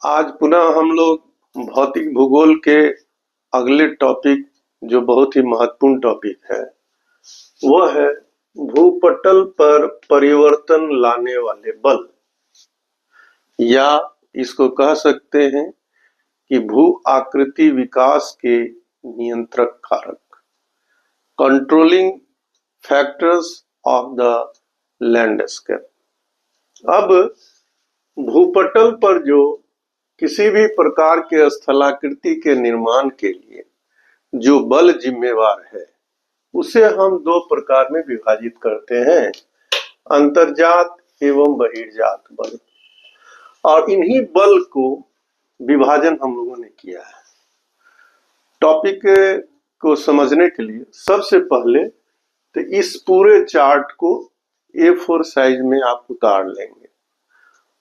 आज पुनः हम लोग भौतिक भूगोल के अगले टॉपिक जो बहुत ही महत्वपूर्ण टॉपिक है वह है भूपटल पर परिवर्तन लाने वाले बल, या इसको कह सकते हैं कि भू आकृति विकास के नियंत्रक कारक, controlling factors of the landscape. अब भूपटल पर जो किसी भी प्रकार के स्थलाकृति के निर्माण के लिए जो बल जिम्मेवार है उसे हम दो प्रकार में विभाजित करते हैं, अंतर्जात एवं बहिर्जात बल। और इन्हीं बल को विभाजन हम लोगों ने किया है। टॉपिक को समझने के लिए सबसे पहले तो इस पूरे चार्ट को A4 साइज में आप उतार लेंगे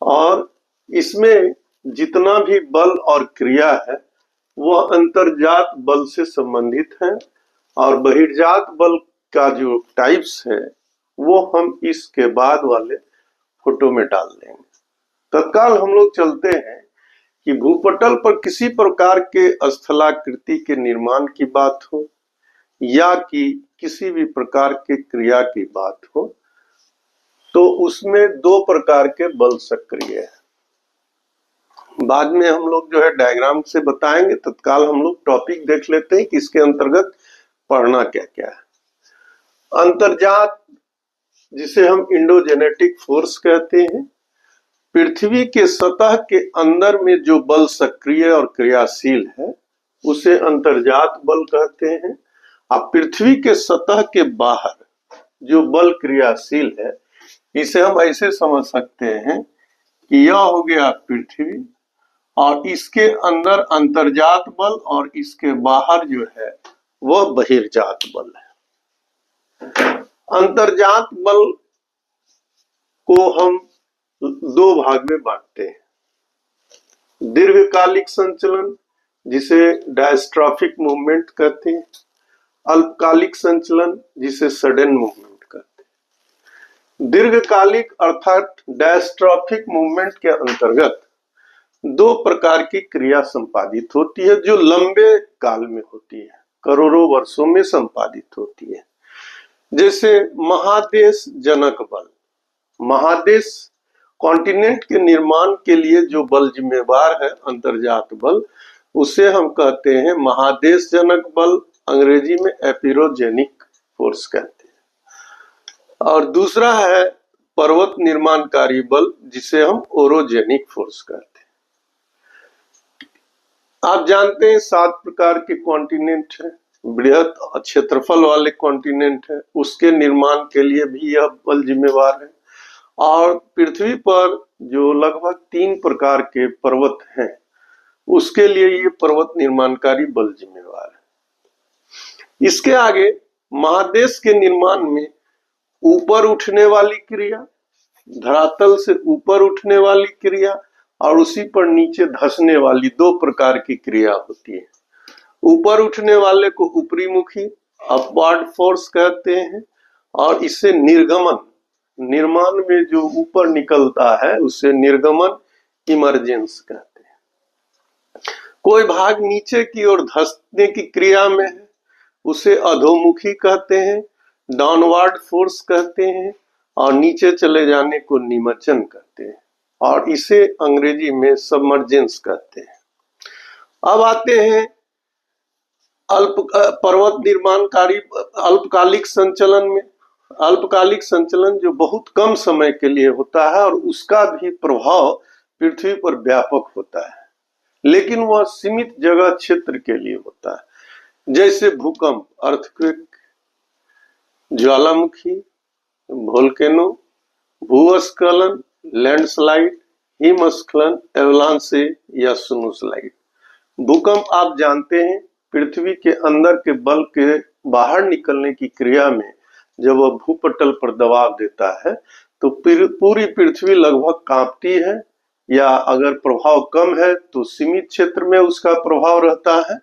और इसमें जितना भी बल और क्रिया है वह अंतर्जात बल से संबंधित है और बहिर्जात बल का जो टाइप्स है वो हम इसके बाद वाले फोटो में डाल देंगे। तत्काल हम लोग चलते हैं कि भूपटल पर किसी प्रकार के स्थलाकृति के निर्माण की बात हो या कि किसी भी प्रकार के क्रिया की बात हो तो उसमें दो प्रकार के बल सक्रिय है। बाद में हम लोग जो है डायग्राम से बताएंगे, तत्काल हम लोग टॉपिक देख लेते हैं कि इसके अंतर्गत पढ़ना क्या क्या है। अंतर्जात, जिसे हम इंडोजेनेटिक फोर्स कहते हैं, पृथ्वी के सतह के अंदर में जो बल सक्रिय और क्रियाशील है उसे अंतर्जात बल कहते हैं। अब पृथ्वी के सतह के बाहर जो बल क्रियाशील है इसे हम ऐसे समझ सकते हैं कि यह हो गया पृथ्वी और इसके अंदर अंतर्जात बल और इसके बाहर जो है वह बहिर्जात बल है। अंतर्जात बल को हम दो भाग में बांटते हैं, दीर्घकालिक संचलन जिसे डायस्ट्रॉफिक मूवमेंट कहते हैं, अल्पकालिक संचलन जिसे सडन मूवमेंट कहते हैं। दीर्घकालिक अर्थात डायस्ट्रॉफिक मूवमेंट के अंतर्गत दो प्रकार की क्रिया संपादित होती है जो लंबे काल में होती है, करोड़ों वर्षों में संपादित होती है। जैसे महादेश जनक बल, महादेश कॉन्टिनेंट के निर्माण के लिए जो बल जिम्मेवार है अंतर्जात बल, उसे हम कहते हैं महादेश जनक बल, अंग्रेजी में एपिरोजेनिक फोर्स कहते हैं। और दूसरा है पर्वत निर्माणकारी बल जिसे हम ओरोजेनिक फोर्स कहते हैं। आप जानते हैं 7 प्रकार के कॉन्टिनेंट है, बृहत क्षेत्रफल वाले कॉन्टिनेंट है, उसके निर्माण के लिए भी यह बल जिम्मेवार है। और पृथ्वी पर जो लगभग 3 प्रकार के पर्वत हैं उसके लिए ये पर्वत निर्माणकारी बल जिम्मेवार है। इसके आगे महादेश के निर्माण में ऊपर उठने वाली क्रिया, धरातल से ऊपर उठने वाली क्रिया और उसी पर नीचे धंसने वाली दो प्रकार की क्रिया होती है। ऊपर उठने वाले को ऊपरी मुखी अपवार्ड फोर्स कहते हैं और इसे निर्गमन, निर्माण में जो ऊपर निकलता है उसे निर्गमन इमर्जेंस कहते हैं। कोई भाग नीचे की ओर धंसने की क्रिया में है उसे अधोमुखी कहते हैं, डाउनवर्ड फोर्स कहते हैं और नीचे चले जाने को निमज्जन कहते हैं और इसे अंग्रेजी में सबमर्जेंस कहते हैं। अब आते हैं पर्वत निर्माणकारी अल्पकालिक संचलन में। अल्पकालिक संचलन जो बहुत कम समय के लिए होता है और उसका भी प्रभाव पृथ्वी पर व्यापक होता है, लेकिन वह सीमित जगह क्षेत्र के लिए होता है, जैसे भूकंप, अर्थक्वेक, ज्वालामुखी, वोल्केनो, भूस्खलन, लैंडस्लाइड, हिमस्खलन, एवलांचे या स्नोस्लाइड। भूकंप आप जानते हैं पृथ्वी के अंदर के बल के बाहर निकलने की क्रिया में जब वह भूपटल पर दबाव देता है तो पूरी पृथ्वी लगभग कांपती है, या अगर प्रभाव कम है तो सीमित क्षेत्र में उसका प्रभाव रहता है।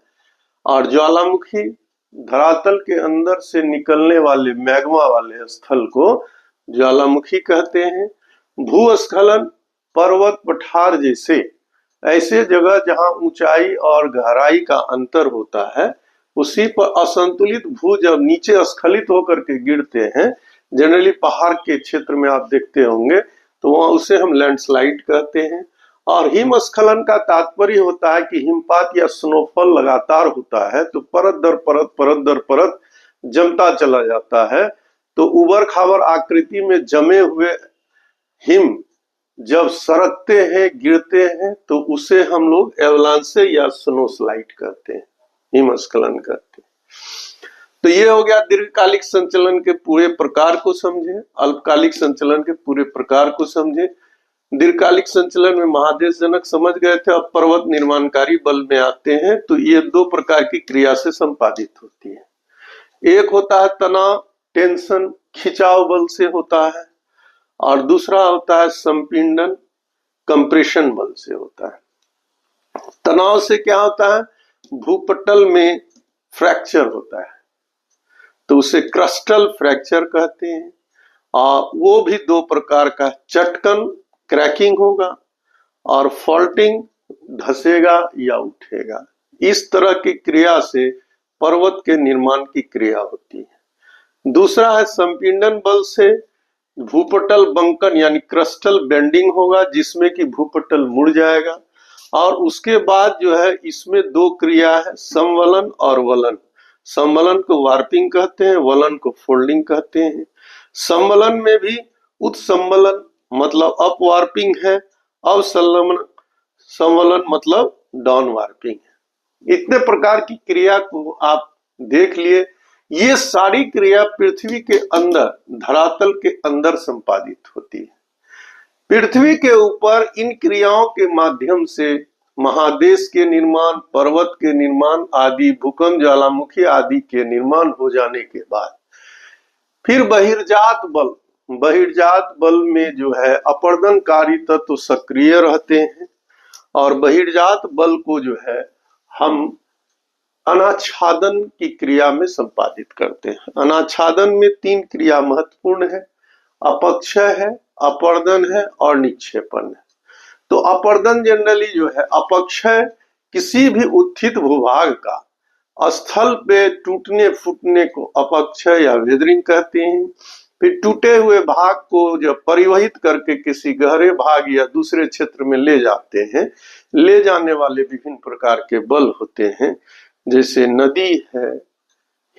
और ज्वालामुखी, धरातल के अंदर से निकलने वाले मैग्मा वाले स्थल को ज्वालामुखी कहते हैं। भूस्खलन पर्वत पठार जैसे ऐसे जगह जहां ऊंचाई और गहराई का अंतर होता है, उसी पर असंतुलित भू जब नीचे स्खलित होकर के गिरते हैं, जनरली पहाड़ के क्षेत्र में आप देखते होंगे, तो वहां उसे हम लैंडस्लाइड कहते हैं। और हिमस्खलन का तात्पर्य होता है कि हिमपात या स्नोफॉल लगातार होता है तो परत दर परत जमता चला जाता है। तो उबड़ खाबड़ आकृति में जमे हुए हिम जब सरकते हैं, गिरते हैं, तो उसे हम लोग एवलांसे या स्नोस्लाइड कहते हैं, हिमस्खलन कहते हैं। तो ये हो गया दीर्घकालिक संचलन के पूरे प्रकार को समझे, अल्पकालिक संचलन के पूरे प्रकार को समझे। दीर्घकालिक संचलन में महादेश जनक समझ गए थे, अब पर्वत निर्माणकारी बल में आते हैं। तो ये दो प्रकार की क्रिया से संपादित होती है। एक होता है तनाव, टेंशन, खिंचाव बल से होता है, और दूसरा होता है संपीड़न, कंप्रेशन बल से होता है। तनाव से क्या होता है, भूपटल में फ्रैक्चर होता है, तो उसे क्रस्टल फ्रैक्चर कहते हैं। और वो भी दो प्रकार का, चटकन क्रैकिंग होगा और फॉल्टिंग धसेगा या उठेगा। इस तरह की क्रिया से पर्वत के निर्माण की क्रिया होती है। दूसरा है संपीड़न बल से भूपटल बंकन यानी क्रस्टल बेंडिंग होगा, जिसमें कि भूपटल मुड़ जाएगा। और उसके बाद जो है इसमें दो क्रिया है, संवलन और वलन। संवलन को वार्पिंग कहते हैं, वलन को फोल्डिंग कहते हैं। संवलन में भी उत्संवलन मतलब अप वार्पिंग है, संवलन मतलब डाउन वार्पिंग है। इतने प्रकार की क्रिया को आप देख लिए। ये सारी क्रिया पृथ्वी के अंदर, धरातल के अंदर संपादित होती है। पृथ्वी के ऊपर इन क्रियाओं के माध्यम से महादेश के निर्माण, पर्वत के निर्माण आदि, भूकंप, ज्वालामुखी आदि के निर्माण हो जाने के बाद फिर बहिर्जात बल में जो है अपर्दनकारी तत्व सक्रिय रहते हैं, और बहिर्जात बल को जो है हम अनाच्छादन की क्रिया में संपादित करते हैं। अनाच्छादन में तीन क्रिया महत्वपूर्ण है, अपक्षय है, अपर्दन है और निक्षेपण है। तो अपर्दन जनरली जो है, अपक्षय किसी भी उत्थित भूभाग का स्थल पे टूटने फूटने को अपक्षय या वेदरिंग कहते हैं। फिर टूटे हुए भाग को जब परिवहित करके किसी गहरे भाग या दूसरे क्षेत्र में ले जाते हैं, ले जाने वाले विभिन्न प्रकार के बल होते हैं, जैसे नदी है,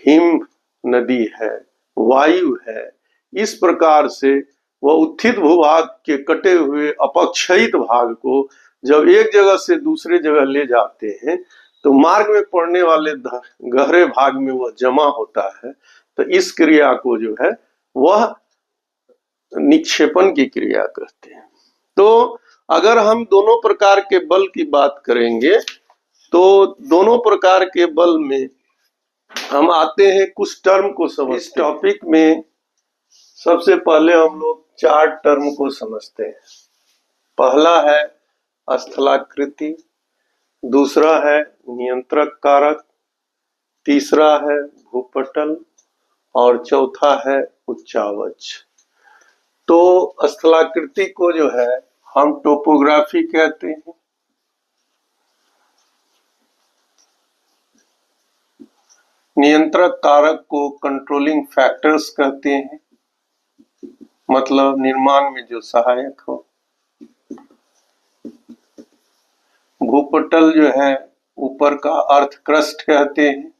हिम नदी है, वायु है। इस प्रकार से वह उत्थित भूभाग के कटे हुए अपक्षयित भाग को जब एक जगह से दूसरे जगह ले जाते हैं, तो मार्ग में पड़ने वाले गहरे भाग में वह जमा होता है। तो इस क्रिया को जो है वह निक्षेपण की क्रिया कहते हैं। तो अगर हम दोनों प्रकार के बल की बात करेंगे, तो दोनों प्रकार के बल में हम आते हैं कुछ टर्म को समझ। इस टॉपिक में सबसे पहले हम लोग चार टर्म को समझते हैं। पहला है स्थलाकृति, दूसरा है नियंत्रक कारक, तीसरा है भूपटल और चौथा है उच्चावच। तो स्थलाकृति को जो है हम टोपोग्राफी कहते हैं, नियंत्रक कारक को कंट्रोलिंग फैक्टर्स कहते हैं, मतलब निर्माण में जो सहायक हो। भूपटल जो है ऊपर का अर्थ क्रस्ट कहते हैं।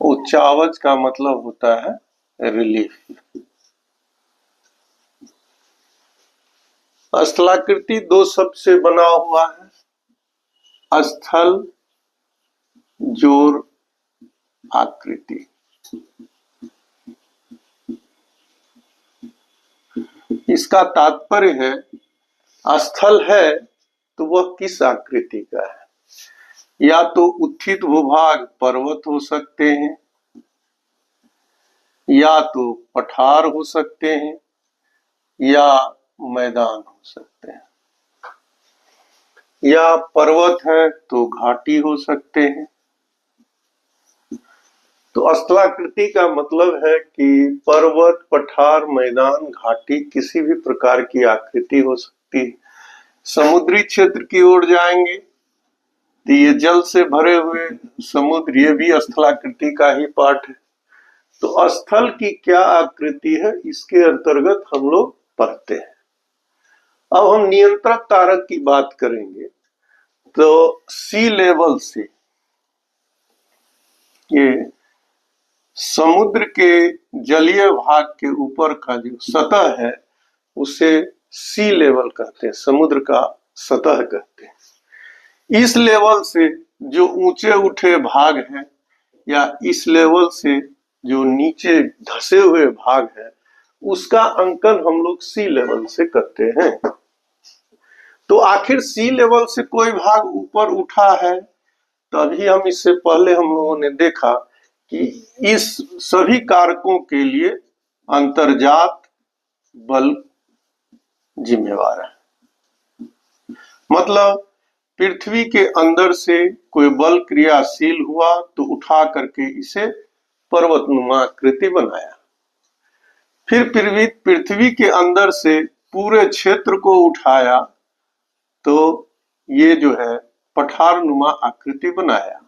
उच्चावच का मतलब होता है रिलीफ। स्थलाकृति दो शब्द से बना हुआ है, स्थल जोर आकृति। इसका तात्पर्य है, स्थल है तो वह किस आकृति का है। या तो उत्थित भूभाग पर्वत हो सकते हैं, या तो पठार हो सकते हैं, या मैदान हो सकते हैं। या पर्वत है तो घाटी हो सकते हैं, तो स्थलाकृति का मतलब है कि पर्वत, पठार, मैदान, घाटी, किसी भी प्रकार की आकृति हो सकती है। समुद्री क्षेत्र की ओर जाएंगे तो ये जल से भरे हुए समुद्र, ये भी स्थलाकृति का ही पार्ट है। तो स्थल की क्या आकृति है, इसके अंतर्गत हम लोग पढ़ते हैं। अब हम नियंत्रक कारक की बात करेंगे। तो सी लेवल से, ये समुद्र के जलीय भाग के ऊपर का जो सतह है उसे सी लेवल कहते हैं, समुद्र का सतह कहते हैं। इस लेवल से जो ऊंचे उठे भाग हैं या इस लेवल से जो नीचे धसे हुए भाग हैं उसका अंकन हम लोग सी लेवल से करते हैं। तो आखिर सी लेवल से कोई भाग ऊपर उठा है, तभी हम इससे पहले हम लोगों ने देखा कि इस सभी कारकों के लिए अंतर्जात बल जिम्मेवार है। मतलब पृथ्वी के अंदर से कोई बल क्रियाशील हुआ तो उठा करके इसे पर्वतनुमा आकृति बनाया। फिर पृथ्वी के अंदर से पूरे क्षेत्र को उठाया तो ये जो है पठार नुमा आकृति बनाया।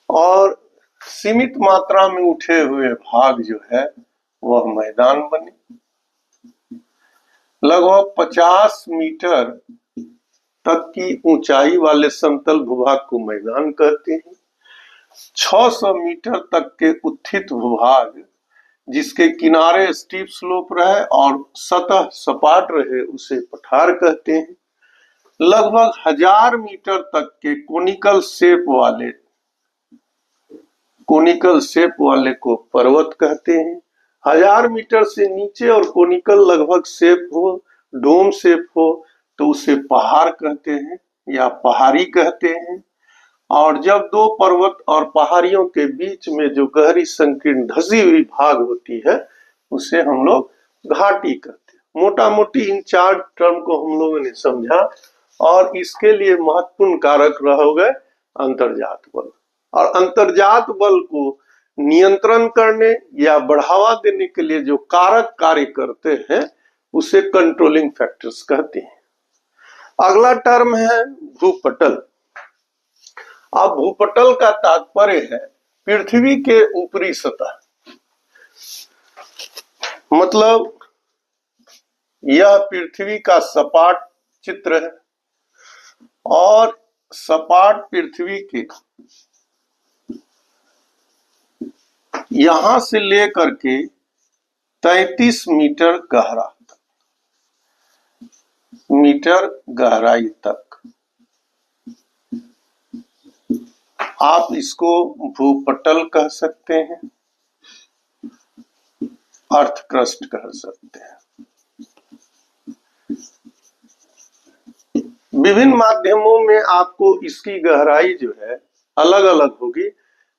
और सीमित मात्रा में उठे हुए भाग जो है वह मैदान बने। लगभग 50 मीटर तक की ऊंचाई वाले समतल भूभाग को मैदान कहते हैं। 600 मीटर तक के उत्थित भूभाग जिसके किनारे स्टीप स्लोप रहे और सतह सपाट रहे उसे पठार कहते हैं। लगभग 1000 मीटर तक के कोनिकल शेप वाले को पर्वत कहते हैं। 1000 मीटर से नीचे और कोनिकल लगभग शेप हो, डोम शेप हो तो उसे पहाड़ कहते हैं या पहाड़ी कहते हैं। और जब दो पर्वत और पहाड़ियों के बीच में जो गहरी संकीर्ण धसी हुई भाग होती है उसे हम लोग घाटी कहते हैं। मोटा मोटी इन 4 टर्म को हम लोगों ने समझा और इसके लिए महत्वपूर्ण कारक रह गए अंतर्जात बल। और अंतर्जात बल को नियंत्रण करने या बढ़ावा देने के लिए जो कारक कार्य करते हैं उसे कंट्रोलिंग फैक्टर्स कहते हैं। अगला टर्म है भूपटल। अब भूपटल का तात्पर्य है पृथ्वी के ऊपरी सतह। मतलब यह पृथ्वी का सपाट चित्र है और सपाट पृथ्वी के यहां से लेकर के 33 मीटर गहराई तक आप इसको भूपटल कह सकते हैं, अर्थ क्रस्ट कह सकते हैं। विभिन्न माध्यमों में आपको इसकी गहराई जो है अलग अलग होगी,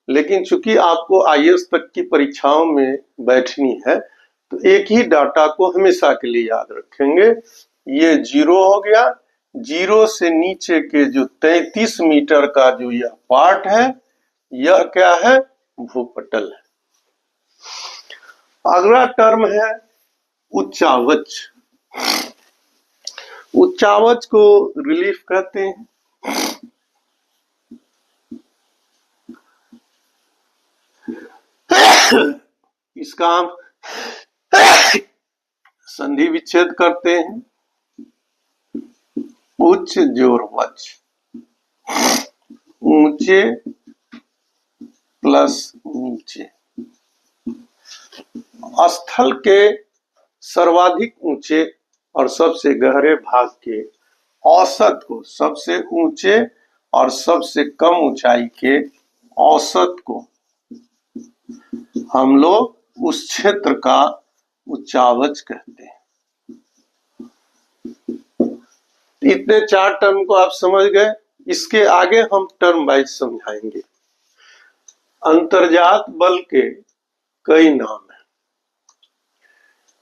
लेकिन चूंकि आपको आईएएस तक की परीक्षाओं में बैठनी है तो एक ही डाटा को हमेशा के लिए याद रखेंगे। ये 0 हो गया। 0 से नीचे के जो 33 मीटर का जो यह पार्ट है यह क्या है, भूपटल है। अगला टर्म है उच्चावच। उच्चावच को रिलीफ कहते हैं। इसका हम संधि विच्छेद करते हैं। उच्च जोर वच, ऊंचे प्लस नीचे। स्थल के सर्वाधिक ऊंचे और सबसे गहरे भाग के औसत को, सबसे ऊंचे और सबसे कम ऊंचाई के औसत को हम लोग उस क्षेत्र का उच्चावच कहते हैं। इतने 4 टर्म को आप समझ गए। इसके आगे हम टर्म वाइज समझाएंगे। अंतर्जात बल के कई नाम हैं।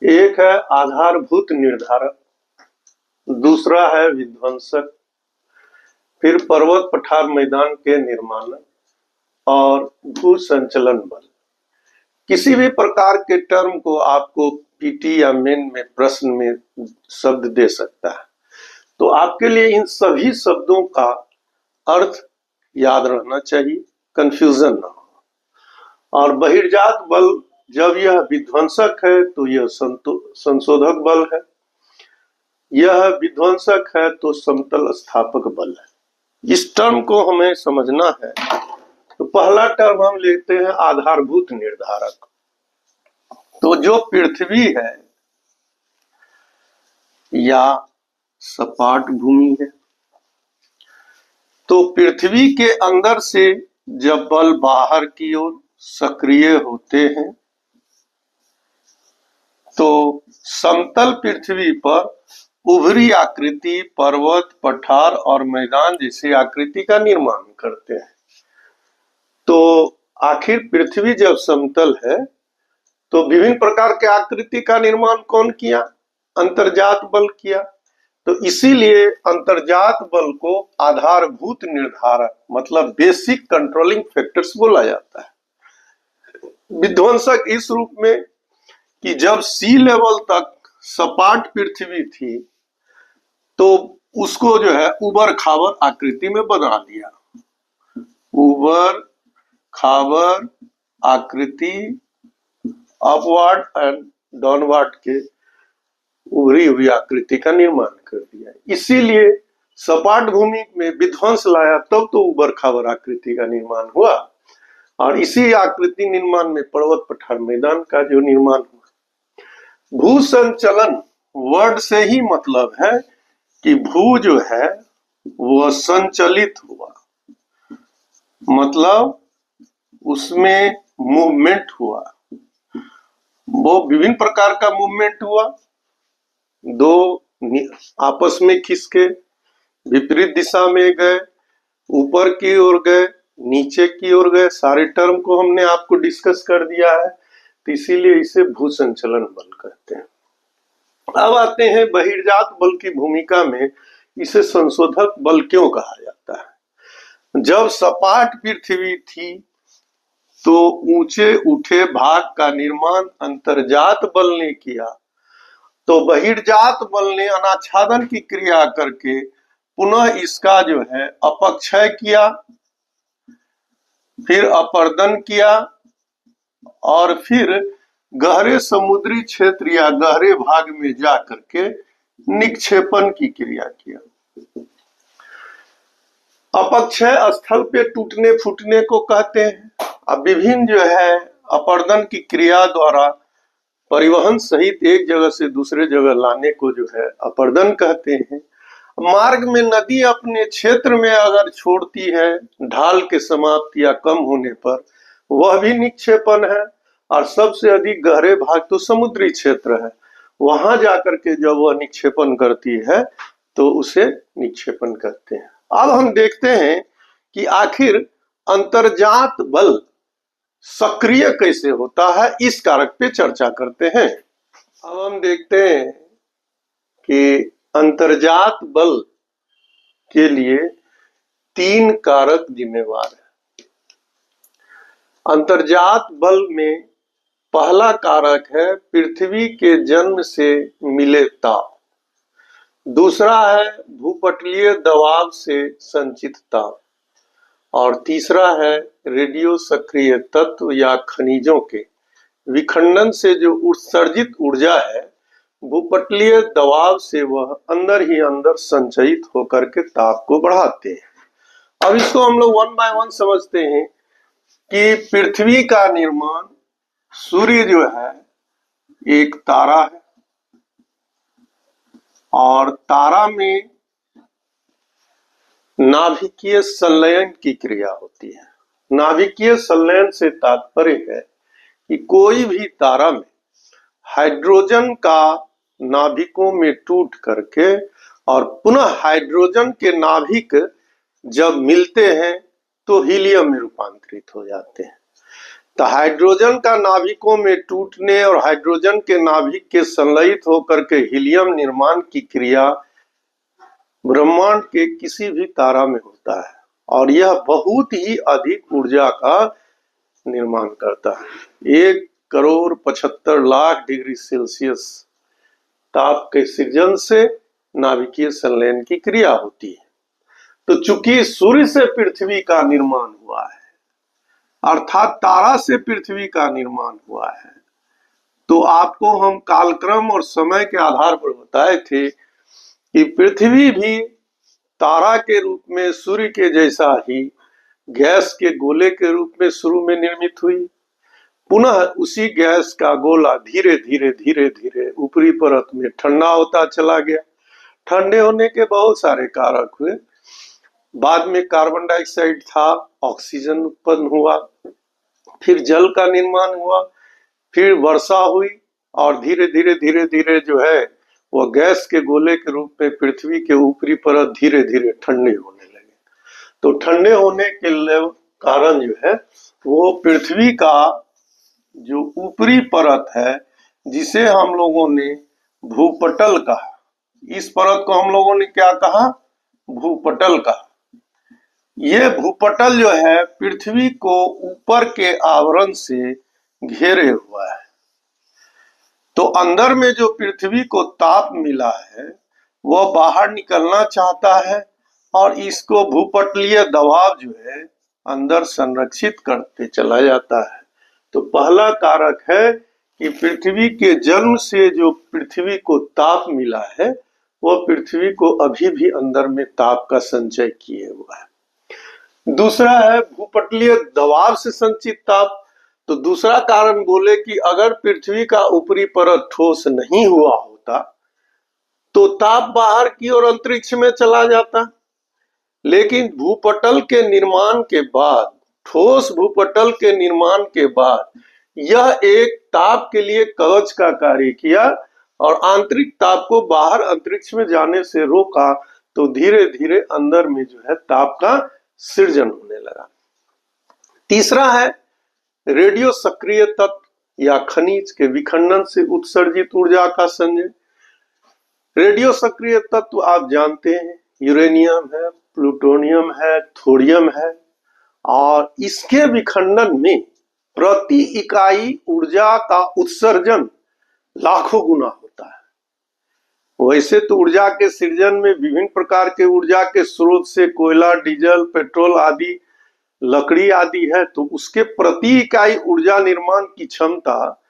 एक है आधारभूत निर्धारक, दूसरा है विध्वंसक, फिर पर्वत पठार मैदान के निर्माणक और भू संचलन बल। किसी भी प्रकार के टर्म को आपको पीटी या मेन में प्रश्न में शब्द दे सकता है, तो आपके लिए इन सभी शब्दों का अर्थ याद रहना चाहिए, कंफ्यूजन ना हो। और बहिर्जात बल जब यह विध्वंसक है तो यह संशोधक बल है, यह विध्वंसक है तो समतल स्थापक बल है। इस टर्म को हमें समझना है। तो पहला टर्म हम लेते हैं आधारभूत निर्धारक। तो जो पृथ्वी है या सपाट भूमि है, तो पृथ्वी के अंदर से जब बल बाहर की ओर सक्रिय होते हैं तो समतल पृथ्वी पर उभरी आकृति, पर्वत, पठार और मैदान जैसी आकृति का निर्माण करते हैं। तो आखिर पृथ्वी जब समतल है तो विभिन्न प्रकार के आकृति का निर्माण कौन किया? अंतर्जात बल किया। तो इसीलिए अंतर्जात बल को आधारभूत निर्धारक मतलब बेसिक कंट्रोलिंग फैक्टर्स बोला जाता है। विध्वंसक इस रूप में कि जब सी लेवल तक सपाट पृथ्वी थी तो उसको जो है उबड़ खाबड़ आकृति में बना दिया। उबड़ खाबड़ आकृति, अपवर्ड एंड डाउनवर्ड के उभरी हुई आकृति का निर्माण कर दिया। इसीलिए सपाट भूमि में विध्वंस लाया तब तो उबड़ खाबड़ आकृति का निर्माण हुआ, और इसी आकृति निर्माण में पर्वत, पठार, मैदान का जो निर्माण हुआ। भू संचलन वर्ड से ही मतलब है कि भू जो है वह संचलित हुआ, मतलब उसमें मूवमेंट हुआ। वो विभिन्न प्रकार का मूवमेंट हुआ। दो आपस में खिसके विपरीत दिशा में गए, ऊपर की ओर गए, नीचे की ओर गए। सारे टर्म को हमने आपको डिस्कस कर दिया है, तो इसीलिए इसे भू संचलन बल कहते हैं। अब आते हैं बहिर्जात बल की भूमिका में। इसे संशोधक बल क्यों कहा जाता है? जब सपाट पृथ्वी थी तो ऊंचे उठे भाग का निर्माण अंतर्जात बल ने किया, तो बहिर्जात बल ने अनाच्छादन की क्रिया करके पुनः इसका जो है अपक्षय किया, फिर अपर्दन किया और फिर गहरे समुद्री क्षेत्र या गहरे भाग में जा करके निक्षेपण की क्रिया किया। अपक्षय स्थल पे टूटने फूटने को कहते हैं। अब विभिन्न जो है अपर्दन की क्रिया द्वारा परिवहन सहित एक जगह से दूसरे जगह लाने को जो है अपर्दन कहते हैं। मार्ग में नदी अपने क्षेत्र में अगर छोड़ती है ढाल के समाप्त या कम होने पर, वह भी निक्षेपण है। और सबसे अधिक गहरे भाग तो समुद्री क्षेत्र है, वहां जाकर के जब वह निक्षेपण करती है तो उसे निक्षेपण कहते हैं। अब हम देखते हैं कि आखिर अंतर्जात बल सक्रिय कैसे होता है, इस कारक पे चर्चा करते हैं। अब हम देखते हैं कि अंतर्जात बल के लिए 3 कारक जिम्मेवार है। अंतर्जात बल में पहला कारक है पृथ्वी के जन्म से मिले ताप, दूसरा है भूपटलीय दबाव से संचित ताप, और तीसरा है रेडियो सक्रिय तत्व या खनिजों के विखंडन से जो उत्सर्जित ऊर्जा है भूपटलीय दबाव से वह अंदर ही अंदर संचयित होकर के ताप को बढ़ाते हैं। अब इसको हम लोग 1 बाय 1 समझते हैं कि पृथ्वी का निर्माण, सूर्य जो है एक तारा है और तारा में नाभिकीय संलयन की क्रिया होती है। नाभिकीय संलयन से तात्पर्य है कि कोई भी तारा में हाइड्रोजन का नाभिकों में टूट करके और पुनः हाइड्रोजन के नाभिक जब मिलते हैं तो हीलियम में रूपांतरित हो जाते हैं। तो हाइड्रोजन का नाभिकों में टूटने और हाइड्रोजन के नाभिक के संलयित होकर के हीलियम निर्माण की क्रिया ब्रह्मांड के किसी भी तारा में होता है, और यह बहुत ही अधिक ऊर्जा का निर्माण करता है। 1,75,00,000 डिग्री सेल्सियस ताप के सृजन से नाभिकीय संलयन की क्रिया होती है। तो चूंकि सूर्य से पृथ्वी का निर्माण हुआ है, अर्थात तारा से पृथ्वी का निर्माण हुआ है, तो आपको हम कालक्रम और समय के आधार पर बताए थे कि पृथ्वी भी तारा के रूप में सूर्य के जैसा ही गैस के गोले के रूप में शुरू में निर्मित हुई। पुनः उसी गैस का गोला धीरे धीरे धीरे धीरे ऊपरी परत में ठंडा होता चला गया। ठंडे होने के बहुत सारे कारक हुए। बाद में कार्बन डाइऑक्साइड था, ऑक्सीजन उत्पन्न हुआ, फिर जल का निर्माण हुआ, फिर वर्षा हुई और धीरे धीरे धीरे धीरे जो है वह गैस के गोले के रूप में पृथ्वी के ऊपरी परत धीरे धीरे ठंडे होने लगे। तो ठंडे होने के कारण जो है वो पृथ्वी का जो ऊपरी परत है, जिसे हम लोगों ने भूपटल कहा, इस परत को हम लोगों ने क्या कहा? भूपटल कहा। ये भूपटल जो है पृथ्वी को ऊपर के आवरण से घेरे हुआ है। तो अंदर में जो पृथ्वी को ताप मिला है वह बाहर निकलना चाहता है और इसको भूपटलीय दबाव जो है अंदर संरक्षित करते चला जाता है। तो पहला कारक है कि पृथ्वी के जन्म से जो पृथ्वी को ताप मिला है वह पृथ्वी को अभी भी अंदर में ताप का संचय किए हुआ है। दूसरा है भूपटलीय दबाव से संचित ताप। तो दूसरा कारण बोले कि अगर पृथ्वी का ऊपरी परत ठोस नहीं हुआ होता तो ताप बाहर की ओर अंतरिक्ष में चला जाता। लेकिन भूपटल के निर्माण के बाद, ठोस भूपटल के निर्माण के बाद यह एक ताप के लिए कवच का कार्य किया और आंतरिक ताप को बाहर अंतरिक्ष में जाने से रोका। तो धीरे धीरे अंदर में जो है ताप का सृजन होने लगा। तीसरा है रेडियो सक्रिय तत्व या खनिज के विखंडन से उत्सर्जित ऊर्जा का संचय। रेडियो सक्रिय तत्व आप जानते हैं, यूरेनियम है, प्लूटोनियम है, थोरियम है, और इसके विखंडन में प्रति इकाई ऊर्जा का उत्सर्जन लाखों गुना होता है। वैसे तो ऊर्जा के सृजन में विभिन्न प्रकार के ऊर्जा के स्रोत से कोयला, डीजल, पेट्रोल आदि, लकड़ी आदि है, तो उसके प्रति इकाई ऊर्जा निर्माण की क्षमता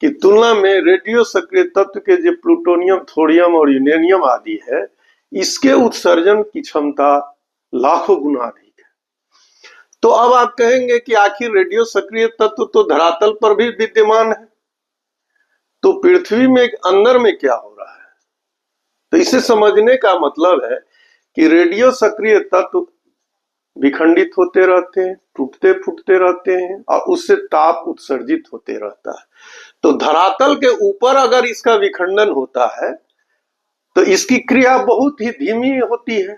की तुलना में रेडियो सक्रिय तत्व के जो प्लूटोनियम, थोरियम और यूरेनियम आदि है, इसके उत्सर्जन की क्षमता लाखों गुना अधिक है। तो अब आप कहेंगे कि आखिर रेडियो सक्रिय तत्व तो धरातल पर भी विद्यमान है, तो पृथ्वी में अंदर में क्या हो रहा है? तो इसे समझने का मतलब है कि रेडियो सक्रिय तत्व विखंडित होते रहते हैं, टूटते फूटते रहते हैं और उससे ताप उत्सर्जित होते रहता है। तो धरातल के ऊपर अगर इसका विखंडन होता है तो इसकी क्रिया बहुत ही धीमी होती है।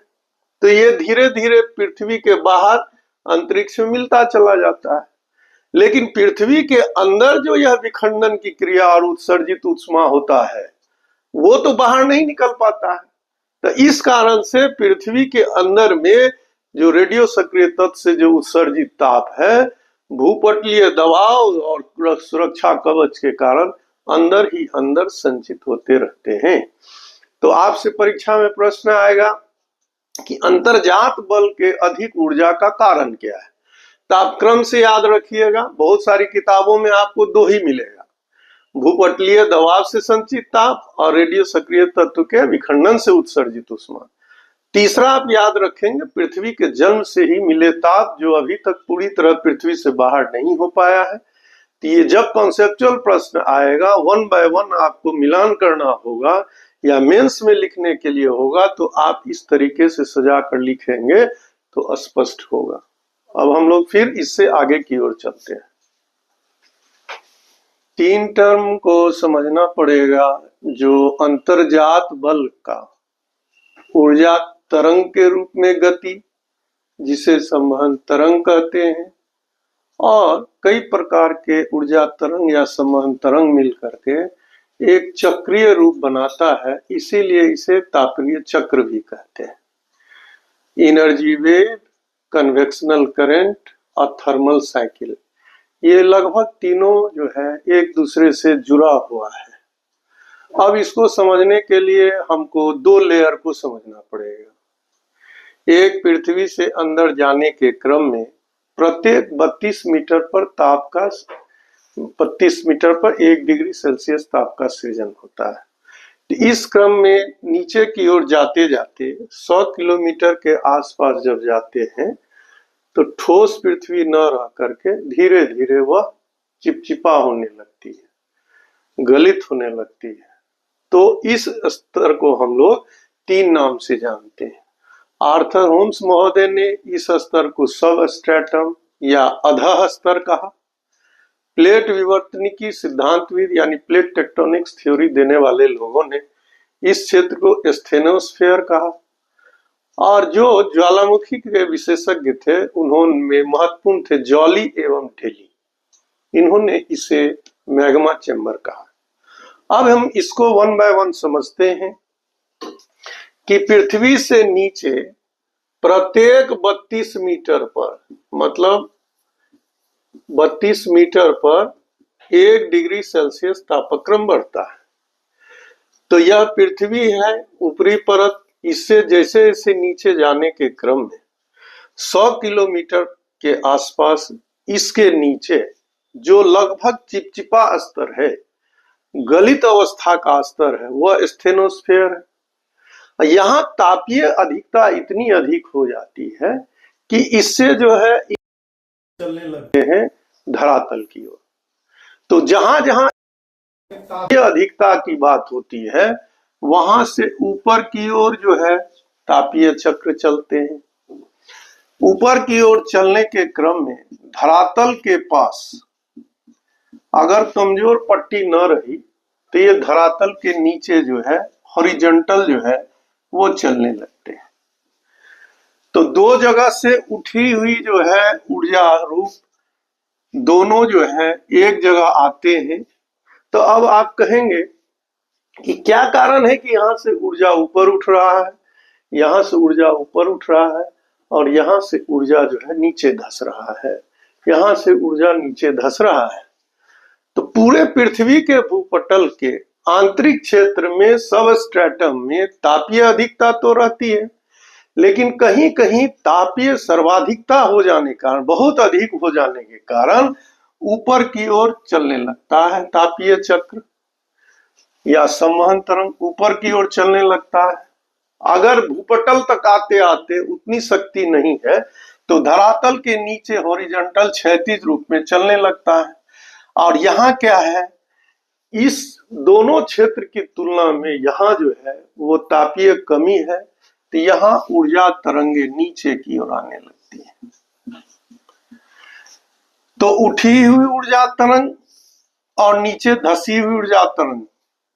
तो ये धीरे धीरे पृथ्वी के बाहर अंतरिक्ष में मिलता चला जाता है। लेकिन पृथ्वी के अंदर जो यह विखंडन की क्रिया और उत्सर्जित ऊष्मा होता है वो तो बाहर नहीं निकल पाता है। तो इस कारण से पृथ्वी के अंदर में जो रेडियो सक्रिय तत्व से जो उत्सर्जित ताप है, भूपटलीय दबाव और सुरक्षा कवच के कारण अंदर ही अंदर संचित होते रहते हैं। तो आपसे परीक्षा में प्रश्न आएगा कि अंतर्जात बल के अधिक ऊर्जा का कारण क्या है? तो आप क्रम से याद रखिएगा, बहुत सारी किताबों में आपको दो ही मिलेगा, भूपटलीय दबाव से संचित ताप और रेडियो सक्रिय तत्व के विखंडन से उत्सर्जित ऊष्मा। तीसरा आप याद रखेंगे पृथ्वी के जन्म से ही मिले ताप, जो अभी तक पूरी तरह पृथ्वी से बाहर नहीं हो पाया है। तो ये जब कॉन्सेप्चुअल प्रश्न आएगा, वन बाय वन आपको मिलान करना होगा या मेंस में लिखने के लिए होगा, तो आप इस तरीके से सजा कर लिखेंगे तो स्पष्ट होगा। अब हम लोग फिर इससे आगे की ओर चलते हैं। 3 टर्म को समझना पड़ेगा। जो अंतर्जात बल का ऊर्जा तरंग के रूप में गति, जिसे संवहन तरंग कहते हैं, और कई प्रकार के ऊर्जा तरंग या संवहन तरंग मिल करके एक चक्रीय रूप बनाता है, इसीलिए इसे तापीय चक्र भी कहते हैं। एनर्जी वेव, कन्वेक्शनल करंट और थर्मल साइकिल, ये लगभग तीनों जो है एक दूसरे से जुड़ा हुआ है। अब इसको समझने के लिए हमको दो लेयर को समझना पड़ेगा। एक, पृथ्वी से अंदर जाने के क्रम में प्रत्येक 32 मीटर पर ताप का 32 मीटर पर 1 डिग्री सेल्सियस ताप का सृजन होता है। तो इस क्रम में नीचे की ओर जाते जाते 100 किलोमीटर के आसपास जब जाते हैं तो ठोस पृथ्वी न रह करके धीरे धीरे वह चिपचिपा होने लगती है, गलित होने लगती है। तो इस स्तर को हम लोग 3 नाम से जानते हैं। आर्थर होम्स महोदय ने इस स्तर को सब स्ट्रेटम या अधः स्तर कहा। प्लेट विवर्तनिकी सिद्धांतविद यानी प्लेट टेक्टोनिक्स थ्योरी देने वाले लोगों ने इस क्षेत्र को स्टेनोस्फेयर कहा। और जो ज्वालामुखी के विशेषज्ञ थे उन्होंने महत्वपूर्ण थे जॉली एवं ढेली, इन्होंने इसे मैग्मा चैम्बर कहा। अब हम इसको वन बाय वन समझते हैं कि पृथ्वी से नीचे प्रत्येक 32 मीटर पर, मतलब 32 मीटर पर 1 डिग्री सेल्सियस तापक्रम बढ़ता है। तो यह पृथ्वी है ऊपरी परत, इससे जैसे जैसे नीचे जाने के क्रम में 100 किलोमीटर के आसपास इसके नीचे जो लगभग चिपचिपा स्तर है, गलित अवस्था का स्तर है, वह स्टेनोस्फेयर है। यहाँ तापीय अधिकता इतनी अधिक हो जाती है कि इससे जो है चलने लगते हैं धरातल की ओर। तो जहां जहां तापीय अधिकता की बात होती है वहां से ऊपर की ओर जो है तापीय चक्र चलते हैं। ऊपर की ओर चलने के क्रम में धरातल के पास अगर कमजोर पट्टी न रही तो ये धरातल के नीचे जो है हॉरिजॉन्टल जो है वो चलने लगते हैं। तो दो जगह से उठी हुई जो है ऊर्जा रूप दोनों जो है एक जगह आते हैं। तो अब आप कहेंगे कि क्या कारण है कि यहाँ से ऊर्जा ऊपर उठ रहा है, यहाँ से ऊर्जा ऊपर उठ रहा है और यहाँ से ऊर्जा जो है नीचे धस रहा है, यहाँ से ऊर्जा नीचे धस रहा है। तो पूरे पृथ्वी के भूपटल के आंतरिक क्षेत्र में सब स्ट्रेटम में तापीय अधिकता तो रहती है, लेकिन कहीं कहीं तापीय सर्वाधिकता हो जाने के कारण, बहुत अधिक हो जाने के कारण ऊपर की ओर चलने लगता है तापीय चक्र या संवहन तरंग ऊपर की ओर चलने लगता है। अगर भूपटल तक आते आते उतनी शक्ति नहीं है तो धरातल के नीचे हॉरिजॉन्टल क्षैतिज रूप में चलने लगता है। और यहाँ क्या है, इस दोनों क्षेत्र की तुलना में यहाँ जो है वो तापीय कमी है, तो यहाँ ऊर्जा तरंगे नीचे की ओर आने लगती है। तो उठी हुई ऊर्जा तरंग और नीचे धसी हुई ऊर्जा तरंग,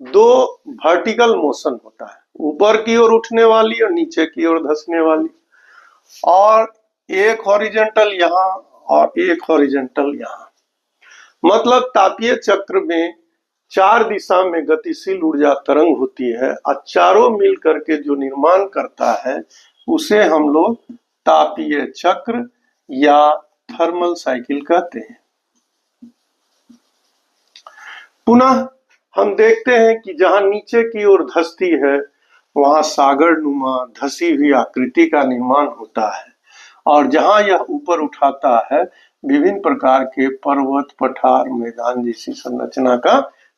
दो वर्टिकल मोशन होता है, ऊपर की ओर उठने वाली और नीचे की ओर धसने वाली, और एक हॉरिजॉन्टल यहाँ और एक हॉरिजॉन्टल यहाँ। मतलब तापीय चक्र में 4 दिशा में गतिशील ऊर्जा तरंग होती है और चारों मिल करके जो निर्माण करता है उसे हम लोग तापीय चक्र या थर्मल साइकिल कहते हैं। पुनः हम देखते हैं कि जहां नीचे की ओर धसती है वहां सागर नुमा धसी हुई आकृति का निर्माण होता है, और जहां यह ऊपर उठाता है विभिन्न प्रकार के पर्वत, पठार, मैदान जैसी संरचना का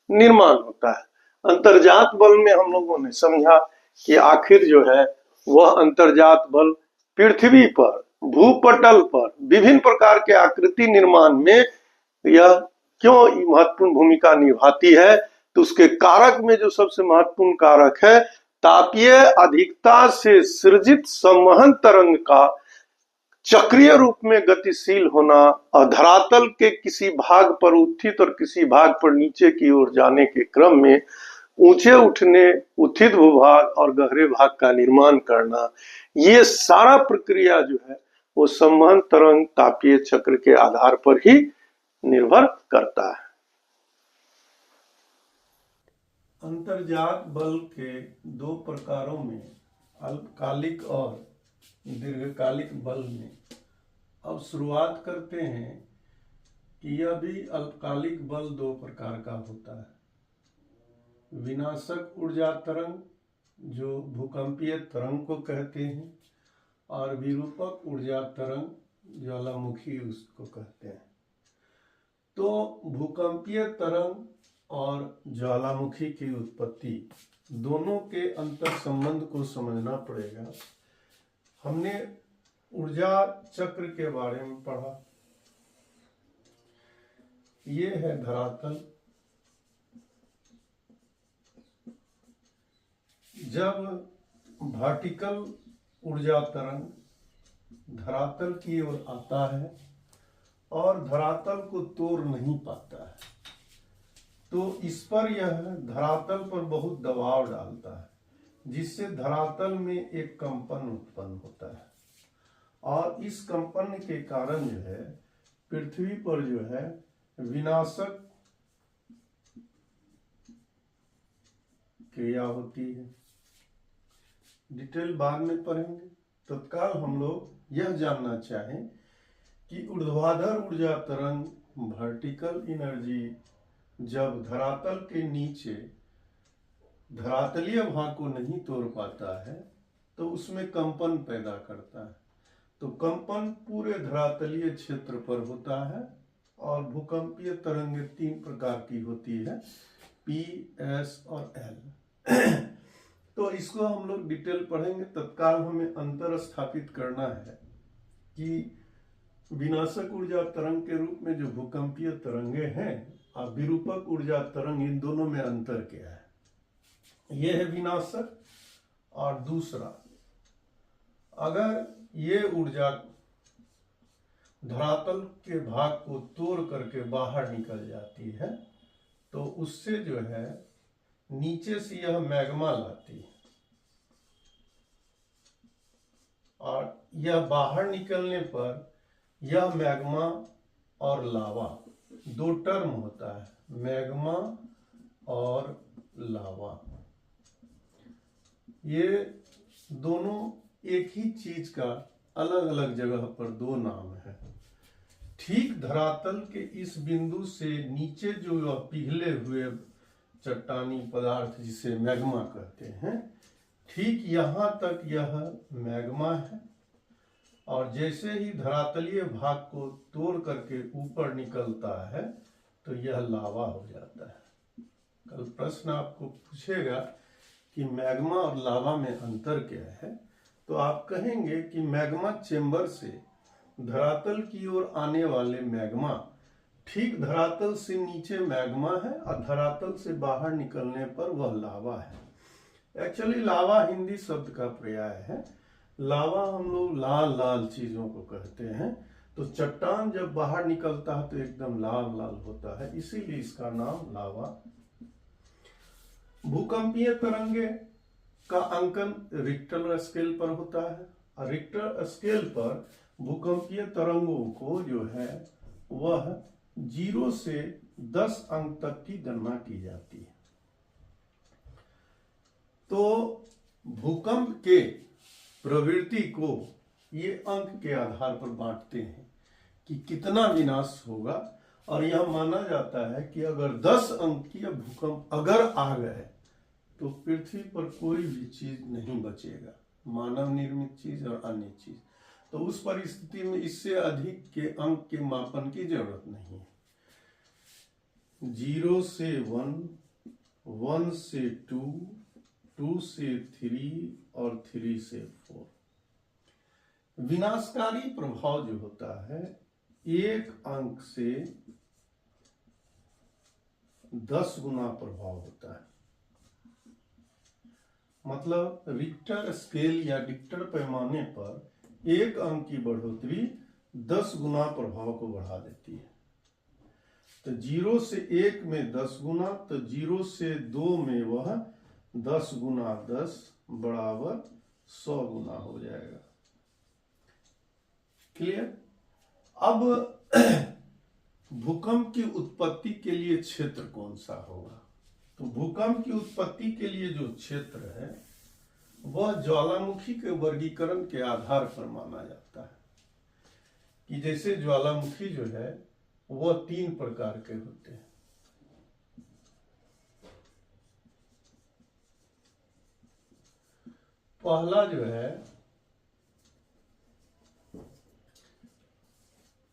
निर्माण होता है। अंतर्जात बल में हम लोगों ने समझा कि आखिर जो है वह अंतर्जात बल पृथ्वी पर भूपटल पर विभिन्न प्रकार के आकृति निर्माण में यह क्यों महत्वपूर्ण भूमिका निभाती है। तो उसके कारक में जो सबसे महत्वपूर्ण कारक है, तापीय अधिकता से सृजित संवहन तरंग का चक्रीय रूप में गतिशील होना और धरातल के किसी भाग पर उत्थित और किसी भाग पर नीचे की ओर जाने के क्रम में ऊंचे उठने, उत्थित भूभाग और गहरे भाग का निर्माण करना, ये सारा प्रक्रिया जो है वो संवहन तरंग तापीय चक्र के आधार पर ही निर्भर करता है। अंतर्जात बल के दो प्रकारों में अल्पकालिक और दीर्घकालिक बल में अब शुरुआत करते हैं कि यह भी अल्पकालिक बल दो प्रकार का होता है। विनाशक ऊर्जा तरंग जो भूकंपीय तरंग को कहते हैं, और विरूपक ऊर्जा तरंग ज्वालामुखी उसको कहते हैं। तो भूकंपीय तरंग और ज्वालामुखी की उत्पत्ति दोनों के अंतर संबंध को समझना पड़ेगा। हमने ऊर्जा चक्र के बारे में पढ़ा। ये है धरातल। जब वर्टिकल ऊर्जा तरंग धरातल की ओर आता है और धरातल को तोड़ नहीं पाता है, तो इस पर यह धरातल पर बहुत दबाव डालता है, जिससे धरातल में एक कंपन उत्पन्न होता है। और इस कंपन के कारण जो है पृथ्वी पर जो है विनाशक क्रिया होती है। डिटेल बाद में पढ़ेंगे। तत्काल हम लोग यह जानना चाहें कि ऊर्ध्वाधर ऊर्जा तरंग वर्टिकल एनर्जी जब धरातल के नीचे धरातलीय भाग को नहीं तोड़ पाता है तो उसमें कंपन पैदा करता है। तो कंपन पूरे धरातलीय क्षेत्र पर होता है। और भूकंपीय तरंगें तीन प्रकार की होती है, P, S और L। तो इसको हम लोग डिटेल पढ़ेंगे। तत्काल हमें अंतर स्थापित करना है कि विनाशक ऊर्जा तरंग के रूप में जो भूकंपीय तरंगे हैं और विरूपक ऊर्जा तरंग, इन दोनों में अंतर क्या है। यह है विनाशक। और दूसरा, अगर ये ऊर्जा धरातल के भाग को तोड़ करके बाहर निकल जाती है तो उससे जो है नीचे से यह मैग्मा लाती है, और यह बाहर निकलने पर यह मैग्मा और लावा दो टर्म होता है, मैग्मा और लावा। ये दोनों एक ही चीज का अलग अलग जगह पर दो नाम है। ठीक धरातल के इस बिंदु से नीचे जो पिघले हुए चट्टानी पदार्थ जिसे मैग्मा कहते हैं, ठीक यहाँ तक यह मैग्मा है। और जैसे ही धरातलीय भाग को तोड़ करके ऊपर निकलता है तो यह लावा हो जाता है। कल प्रश्न आपको पूछेगा कि मैग्मा और लावा में अंतर क्या है, तो आप कहेंगे कि मैग्मा चेंबर से धरातल की ओर आने वाले मैग्मा ठीक धरातल से नीचे मैग्मा है और धरातल से बाहर निकलने पर वह लावा है। एक्चुअली लावा हिंदी शब्द का पर्याय है। लावा हम लोग लाल लाल चीजों को कहते हैं। तो चट्टान जब बाहर निकलता है तो एकदम लाल लाल होता है, इसीलिए इसका नाम लावा। भूकंपीय तरंगे का अंकन रिक्टर स्केल पर होता है। और रिक्टर स्केल पर भूकंपीय तरंगों को जो है वह 0 से 10 अंक तक की गणना की जाती है। तो भूकंप के प्रवृत्ति को ये अंक के आधार पर बांटते हैं कि कितना विनाश होगा। और यह माना जाता है कि अगर 10 अंक की भूकंप अगर आ गए तो पृथ्वी पर कोई भी चीज नहीं बचेगा, मानव निर्मित चीज और अन्य चीज। तो उस परिस्थिति में इससे अधिक के अंक के मापन की जरूरत नहीं है। 0 से 1, 1 से 2, 2 से 3 और 3 से 4। विनाशकारी प्रभाव जो होता है एक अंक से 10 गुना प्रभाव होता है। मतलब रिक्टर स्केल या रिक्टर पैमाने पर एक अंक की बढ़ोतरी 10 गुना प्रभाव को बढ़ा देती है। तो 0 से 1 में 10 गुना, तो 0 से 2 में वह 10 गुना 10 बराबर 100 गुना हो जाएगा। क्लियर? अब भूकंप की उत्पत्ति के लिए क्षेत्र कौन सा होगा? तो भूकंप की उत्पत्ति के लिए जो क्षेत्र है वह ज्वालामुखी के वर्गीकरण के आधार पर माना जाता है कि जैसे ज्वालामुखी जो है वह 3 प्रकार के होते हैं। पहला जो है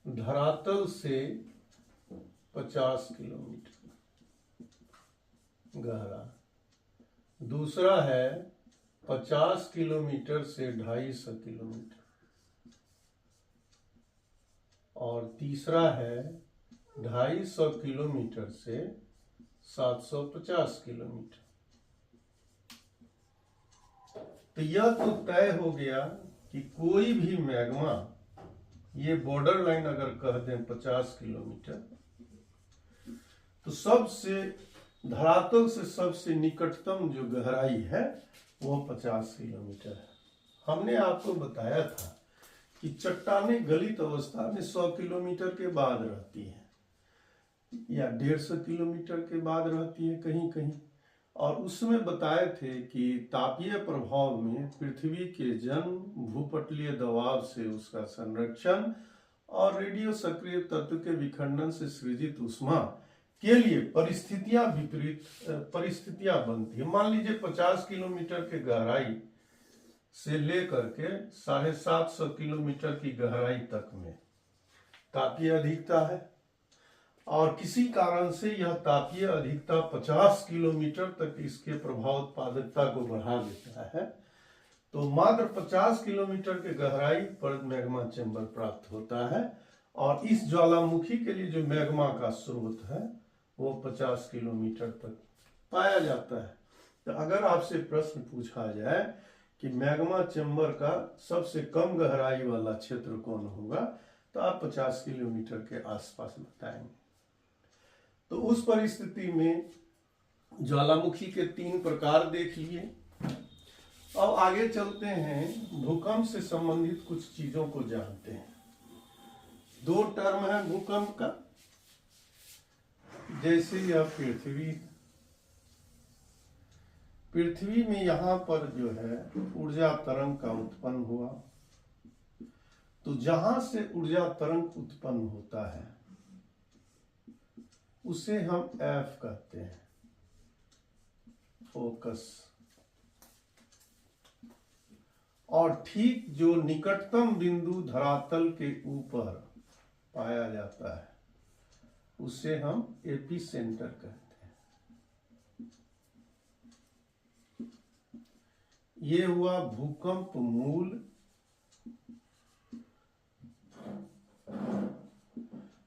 धरातल से 50 किलोमीटर गहरा, दूसरा है 50 किलोमीटर से 250 किलोमीटर, और तीसरा है 250 किलोमीटर से 750 किलोमीटर। तो यह तो तय हो गया कि कोई भी मैग्मा, ये बॉर्डर लाइन अगर कह दें 50 किलोमीटर, तो सबसे धरातल से सबसे निकटतम जो गहराई है वो 50 किलोमीटर है। हमने आपको बताया था कि चट्टानें गलित अवस्था में 100 किलोमीटर के बाद रहती हैं या 150 किलोमीटर के बाद रहती है कहीं कहीं, और उसमें बताए थे कि तापीय प्रभाव में पृथ्वी के जन्म, भूपटलीय दबाव से उसका संरक्षण और रेडियो सक्रिय तत्व के विखंडन से सृजित ऊष्मा के लिए परिस्थितियां बनती है। मान लीजिए 50 किलोमीटर के गहराई से लेकर के 750 किलोमीटर की गहराई तक में तापीय अधिकता है, और किसी कारण से यह तापीय अधिकता 50 किलोमीटर तक इसके प्रभाव उत्पादकता को बढ़ा देता है, तो मात्र 50 किलोमीटर के गहराई पर मैग्मा चेंबर प्राप्त होता है। और इस ज्वालामुखी के लिए जो मैग्मा का स्रोत है वो 50 किलोमीटर तक पाया जाता है। तो अगर आपसे प्रश्न पूछा जाए कि मैग्मा चेंबर का सबसे कम गहराई वाला क्षेत्र कौन होगा, तो आप 50 किलोमीटर के आसपास बताएंगे। तो उस परिस्थिति में ज्वालामुखी के 3 प्रकार देख लिए। अब आगे चलते हैं, भूकंप से संबंधित कुछ चीजों को जानते हैं। 2 टर्म है भूकंप का। जैसे यह पृथ्वी में यहां पर जो है ऊर्जा तरंग का उत्पन्न हुआ, तो जहां से ऊर्जा तरंग उत्पन्न होता है उसे हम एफ कहते हैं, फोकस। और ठीक जो निकटतम बिंदु धरातल के ऊपर पाया जाता है उसे हम एपी सेंटर कहते हैं। ये हुआ भूकंप मूल,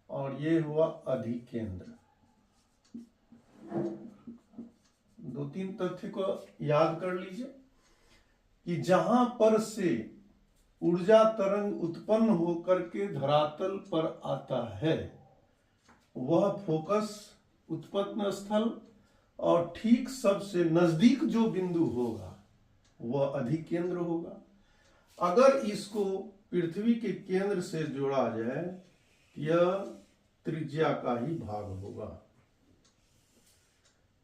और ये हुआ अधिकेंद्र। 2-3 तथ्य को याद कर लीजिए कि जहां पर से ऊर्जा तरंग उत्पन्न होकर के धरातल पर आता है वह फोकस उत्पन्न स्थल, और ठीक सबसे नजदीक जो बिंदु होगा वह अधिकेंद्र होगा। अगर इसको पृथ्वी के केंद्र से जोड़ा जाए, यह त्रिज्या का ही भाग होगा।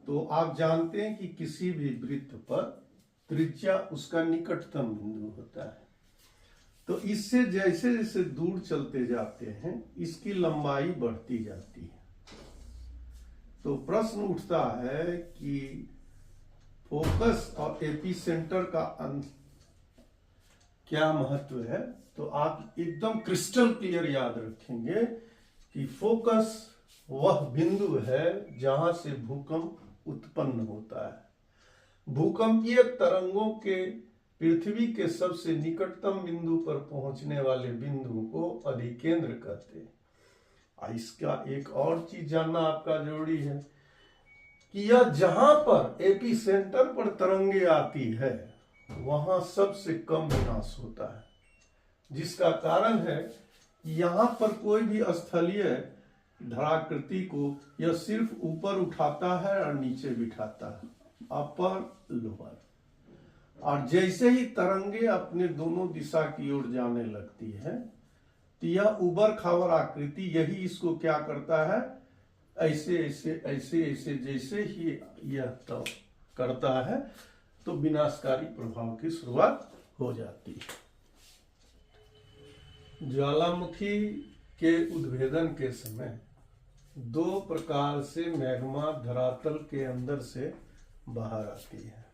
तो आप जानते हैं कि किसी भी वृत्त पर त्रिज्या उसका निकटतम बिंदु होता है। तो इससे जैसे जैसे दूर चलते जाते हैं इसकी लंबाई बढ़ती जाती है। तो प्रश्न उठता है कि फोकस और एपीसेंटर का क्या महत्व है। तो आप एकदम क्रिस्टल क्लियर याद रखेंगे कि फोकस वह बिंदु है जहां से भूकंप उत्पन्न होता है। भूकंपीय तरंगों के पृथ्वी के सबसे निकटतम बिंदु पर पहुंचने वाले बिंदु को अधिकेंद्र कहते हैं। इसका एक और चीज जानना आपका जरूरी है कि यह जहां पर एपी सेंटर पर तरंगे आती है वहां सबसे कम विनाश होता है, जिसका कारण है कि यहां पर कोई भी स्थलीय धराकृति को यह सिर्फ ऊपर उठाता है और नीचे बिठाता है, अपर लोअर। और जैसे ही तरंगे अपने दोनों दिशा की ओर जाने लगती है तो यह उबर खावर आकृति यही इसको क्या करता है, ऐसे ऐसे ऐसे ऐसे जैसे ही यह तो करता है तो विनाशकारी प्रभाव की शुरुआत हो जाती है। ज्वालामुखी के उद्भेदन के समय दो प्रकार से मैग्मा धरातल के अंदर से बाहर आती है।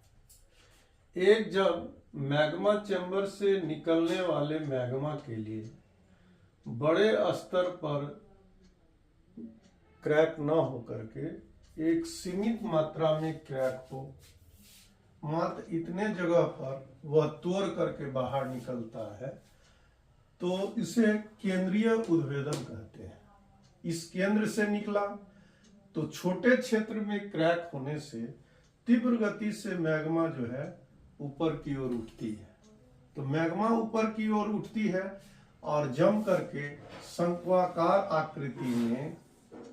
एक, जब मैग्मा चैम्बर से निकलने वाले मैग्मा के लिए बड़े स्तर पर क्रैक न हो करके एक सीमित मात्रा में क्रैक हो, मात्र इतने जगह पर वह तोड़ करके बाहर निकलता है, तो इसे केंद्रीय उद्भेदन कहते हैं। इस केंद्र से निकला तो छोटे क्षेत्र में क्रैक होने से तीव्र गति से मैग्मा जो है ऊपर की ओर उठती है। तो मैग्मा ऊपर की ओर उठती है और जम करके शंक्वाकार आकृति में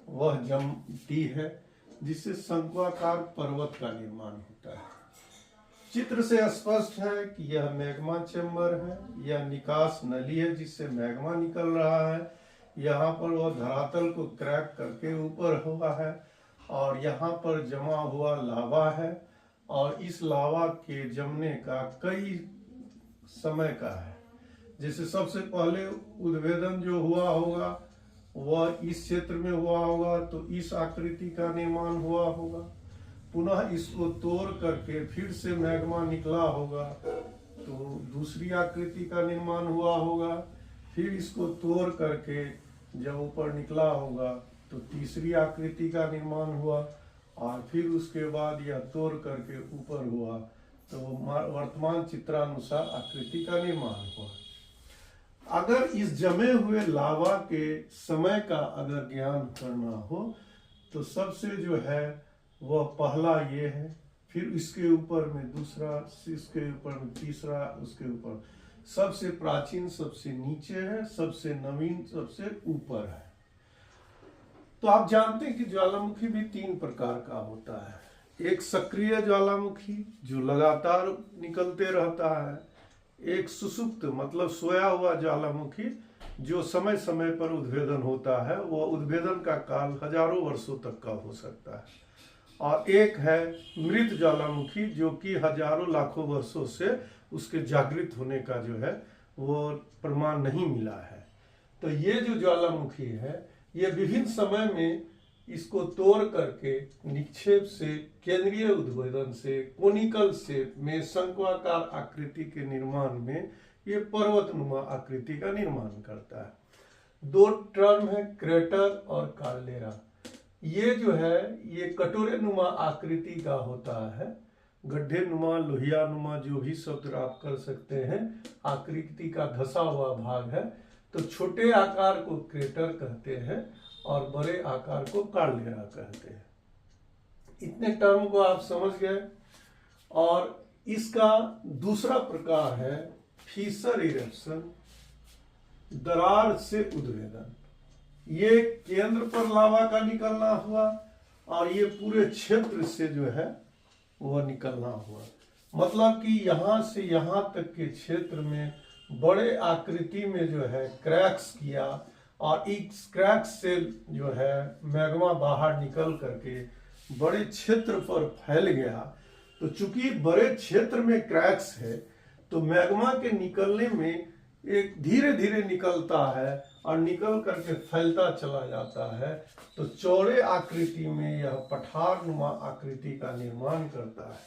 वह जमती है, जिससे शंक्वाकार पर्वत का निर्माण होता है। चित्र से स्पष्ट है कि यह मैग्मा चैम्बर है, यह निकास नली है जिससे मैग्मा निकल रहा है। यहाँ पर वह धरातल को क्रैक करके ऊपर हुआ है और यहाँ पर जमा हुआ लावा है, और इस लावा के जमने का कई समय का है। जैसे सबसे पहले उद्भेदन जो हुआ होगा वह इस क्षेत्र में हुआ होगा, तो इस आकृति का निर्माण हुआ होगा। पुनः इसको तोड़ करके फिर से मैग्मा निकला होगा, तो दूसरी आकृति का निर्माण हुआ होगा। फिर इसको तोड़ करके जब ऊपर निकला होगा तो तीसरी आकृति का निर्माण हुआ, और फिर उसके बाद यह तोड़ करके ऊपर हुआ, तो वर्तमान चित्रानुसार आकृति का निर्माण हुआ। अगर इस जमे हुए लावा के समय का अगर ज्ञान करना हो तो सबसे जो है वह पहला ये है, फिर इसके ऊपर में दूसरा, इसके ऊपर में तीसरा, उसके ऊपर सबसे प्राचीन सबसे नीचे है, सबसे नवीन सबसे ऊपर है। तो आप जानते हैं कि ज्वालामुखी भी तीन प्रकार का होता है। एक सक्रिय ज्वालामुखी जो लगातार निकलते रहता है, एक सुसुप्त मतलब सोया हुआ ज्वालामुखी जो समय समय पर उद्भेदन होता है, वह उद्भेदन का काल हजारों वर्षों तक का हो सकता है, और एक है मृत ज्वालामुखी जो कि हजारों लाखों वर्षों से उसके जागृत होने का जो है वो प्रमाण नहीं मिला है। तो ये जो ज्वालामुखी है ये विभिन्न समय में इसको तोड़ करके निक्षेप से, केंद्रीय उद्भेदन से, कोनिकल शेप में, शंक्वाकार आकृति के निर्माण में ये पर्वतनुमा आकृति का निर्माण करता है। दो टर्म है, क्रेटर और काल्डेरा। ये जो है ये कटोरे नुमा आकृति का होता है, गड्ढे नुमा, लोहिया नुमा, जो भी शब्द आप कर सकते हैं, आकृति का धसा हुआ भाग है। तो छोटे आकार को क्रेटर कहते हैं और बड़े आकार को काल्डेरा कहते हैं। इतने टर्म को आप समझ गए। और इसका दूसरा प्रकार है फीसर इरेप्शन, दरार से उद्भेदन। ये केंद्र पर लावा का निकलना हुआ और ये पूरे क्षेत्र से जो है वह निकलना हुआ। मतलब कि यहाँ से यहाँ तक के क्षेत्र में बड़े आकृति में जो है क्रैक्स किया, और इस क्रैक्स से जो है मैग्मा बाहर निकल करके बड़े क्षेत्र पर फैल गया। तो चूंकि बड़े क्षेत्र में क्रैक्स है तो मैग्मा के निकलने में एक धीरे धीरे निकलता है और निकल करके फैलता चला जाता है। तो चौड़े आकृति में यह पठार नुमा आकृति का निर्माण करता है।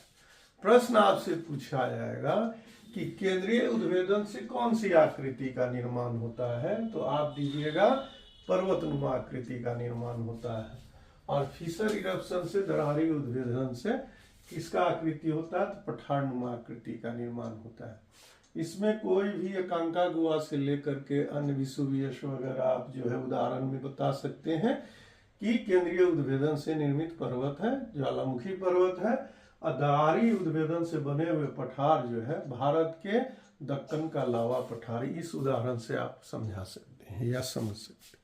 प्रश्न आपसे पूछा जाएगा कि केंद्रीय उद्भेदन से कौन सी आकृति का निर्माण होता है, तो आप दीजिएगा पर्वतनुमा आकृति का निर्माण होता है। और फिशर इरप्शन से, दरारी उद्भेदन से किसका आकृति होता है, तो पठारनुमा आकृति का निर्माण होता है। इसमें कोई भी एकांका गुहा से लेकर के अन्य विश्ववियश वगैरह आप जो है उदाहरण में बता सकते हैं कि केंद्रीय उद्भेदन से निर्मित पर्वत है, ज्वालामुखी पर्वत है। और दरारी उद्भेदन से बने हुए पठार जो है भारत के दक्कन का लावा पठार, इस उदाहरण से आप समझा सकते हैं या समझ सकते हैं।